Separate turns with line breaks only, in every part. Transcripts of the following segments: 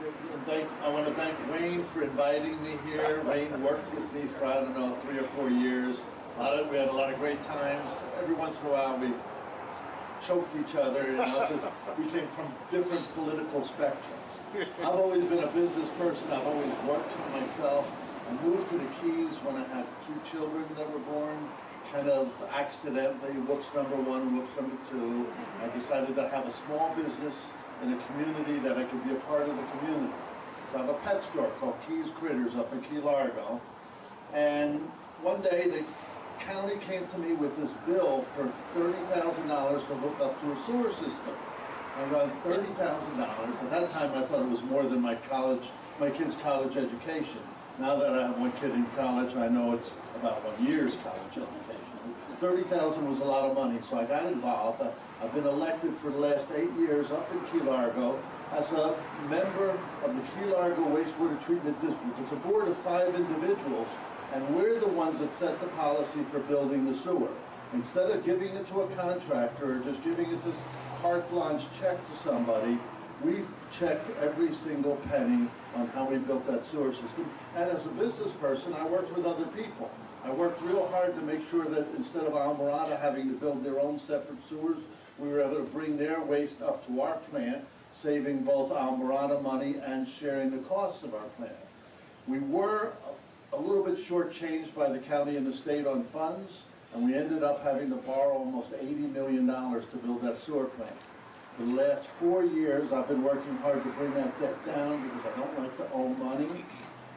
I want to thank Wayne for inviting me here. Wayne worked with me for, I don't know, 3 or 4 years. We had a lot of great times. Every once in a while we choked each other, because we came from different political spectrums. I've always been a business person. I've always worked for myself. I moved to the Keys when I had 2 children that were born, kind of accidentally, whoops number 1, whoops number 2. I decided to have a small business in a community that I could be a part of the community. So I have a pet store called Keys Critters up in Key Largo. And one day the county came to me with this bill for $30,000 to hook up to a sewer system. I got $30,000. At that time I thought it was more than my kid's college education. Now that I have 1 kid in college, I know it's about 1 year's college education. $30,000 was a lot of money, so I got involved. I've been elected for the last 8 years up in Key Largo as a member of the Key Largo Wastewater Treatment District. It's a board of 5 individuals, and we're the ones that set the policy for building the sewer. Instead of giving it to a contractor or just giving it this carte blanche check to somebody, we've checked every single penny on how we built that sewer system. And as a business person, I worked with other people. I worked real hard to make sure that instead of Almirada having to build their own separate sewers, we were able to bring their waste up to our plant, saving both Almirada money and sharing the costs of our plant. We were a little bit shortchanged by the county and the state on funds, and we ended up having to borrow almost $80 million to build that sewer plant. For the last 4 years, I've been working hard to bring that debt down because I don't like to owe money.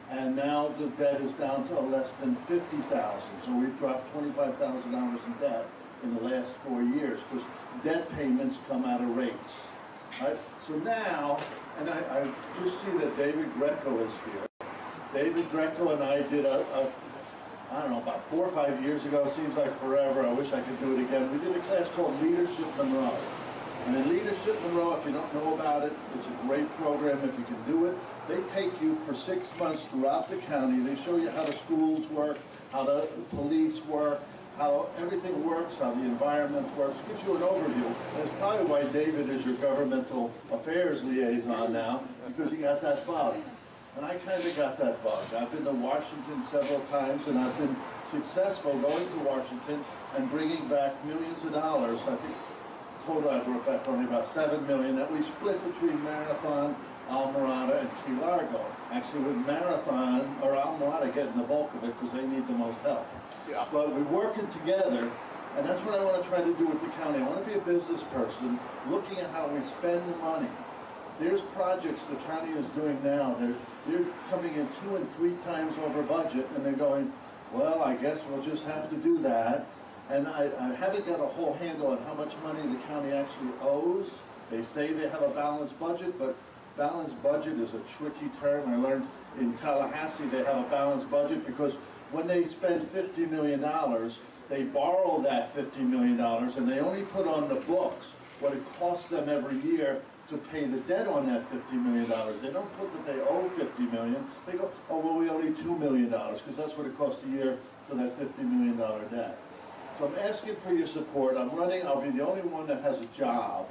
And now the debt is down to less than $50,000. So we've dropped $25,000 in debt in the last 4 years because debt payments come out of rates. Right? So now, and I just see that David Greco is here. David Greco and I did I don't know, about 4 or 5 years ago, it seems like forever, I wish I could do it again. We did a class called Leadership Monroe. And in Leadership Monroe, if you don't know about it, it's a great program if you can do it. They take you for 6 months throughout the county. They show you how the schools work, how the police work, how everything works, how the environment works. It gives you an overview. And it's probably why David is your governmental affairs liaison now, because he got that bug. And I kind of got that bug. I've been to Washington several times, and I've been successful going to Washington and bringing back millions of dollars. I think total I brought back only about $7 million that we split between Marathon, Almirada, and Key Largo. Actually, with Marathon, or Almirada getting the bulk of it because they need the most help. Yeah. But we're working together, and that's what I want to try to do with the county. I want to be a business person, looking at how we spend the money. There's projects the county is doing now. They're coming in 2 and 3 times over budget, and they're going, well, I guess we'll just have to do that. And I haven't got a whole handle on how much money the county actually owes. They say they have a balanced budget, but balanced budget is a tricky term. I learned in Tallahassee they have a balanced budget because when they spend $50 million, they borrow that $50 million and they only put on the books what it costs them every year to pay the debt on that $50 million. They don't put that they owe $50 million. They go, oh, well, we owe $2 million because that's what it costs a year for that $50 million debt. So I'm asking for your support. I'm running, I'll be the only one that has a job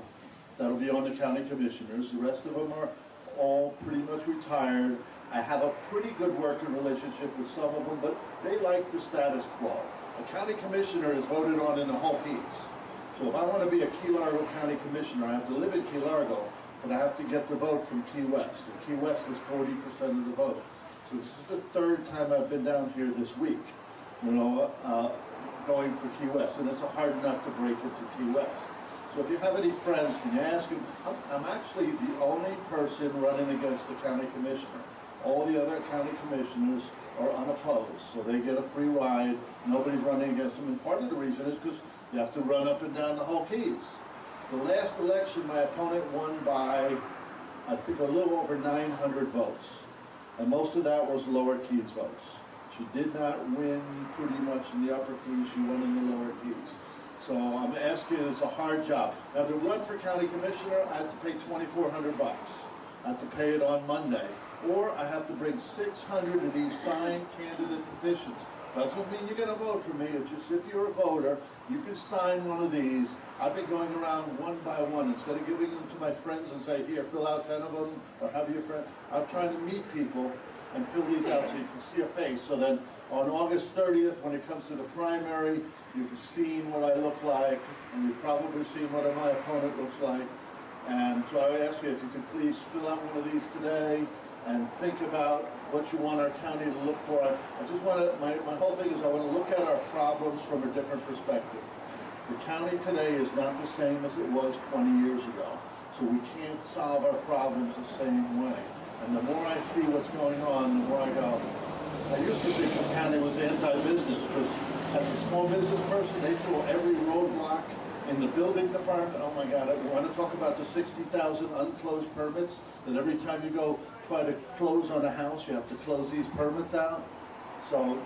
that'll be on the county commissioners. The rest of them are all pretty much retired. I have a pretty good working relationship with some of them, but they like the status quo. A county commissioner is voted on in the whole Keys. So if I want to be a Key Largo County Commissioner, I have to live in Key Largo, but I have to get the vote from Key West. And Key West is 40% of the vote. So this is the 3rd time I've been down here this week, going for Key West, and it's a hard nut to break into Key West. So if you have any friends, can you ask them? I'm actually the only person running against a county commissioner. All the other county commissioners are unopposed, so they get a free ride. Nobody's running against them, and part of the reason is because you have to run up and down the whole Keys. The last election, my opponent won by, I think, a little over 900 votes, and most of that was lower Keys votes. She did not win pretty much in the upper Keys, she won in the lower Keys. So I'm asking, it's a hard job. Now to run for county commissioner, I have to pay $2,400. I have to pay it on Monday. Or I have to bring 600 of these signed candidate petitions. Doesn't mean you're gonna vote for me, it's just if you're a voter, you can sign one of these. I've been going around one by one, instead of giving them to my friends and say, here, fill out 10 of them, or have your friend. I'm trying to meet people and fill these out so you can see a face. So then on August 30th, when it comes to the primary, you've seen what I look like, and you've probably seen what my opponent looks like. And so I ask you if you could please fill out one of these today and think about what you want our county to look for. I just want to, my whole thing is I want to look at our problems from a different perspective. The county today is not the same as it was 20 years ago. So we can't solve our problems the same way. And the more I see what's going on, the more I go, I used to think the county was anti-business because as a small business person, they throw every roadblock in the building department. Oh my God, you want to talk about the 60,000 unclosed permits that every time you go try to close on a house, you have to close these permits out? So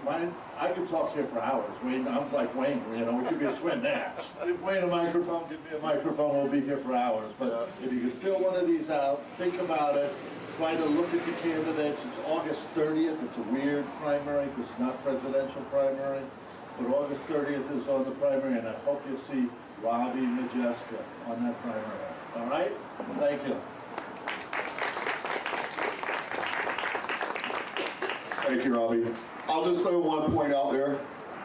I could talk here for hours. Wayne, I'm like Wayne, you know, we could be a twin there. Give Wayne a microphone, give me a microphone, we'll be here for hours. But if you could fill one of these out, think about it, try to look at the candidates. It's August 30th, it's a weird primary because it's not presidential primary. But August 30th is on the primary, and I hope you'll see Robby Majeska on that primary. All right? Thank you.
Thank you, Robby. I'll just throw one point out there.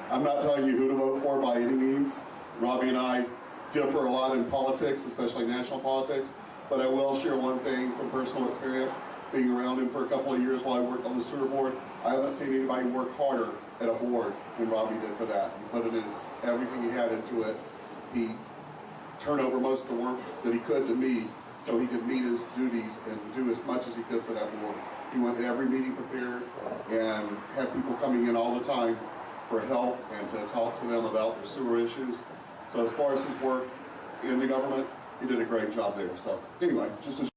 I'm not telling you who to vote for by any means. Robby and I differ a lot in politics, especially national politics, but I will share one thing from personal experience. Being around him for a couple of years while I worked on the sewer board, I haven't seen anybody work harder at a board than Robby did for that. He put everything he had into it. He turned over most of the work that he could to me so he could meet his duties and do as much as he could for that board. He went to every meeting prepared and had people coming in all the time for help and to talk to them about their sewer issues. So as far as his work in the government, he did a great job there. So anyway, just a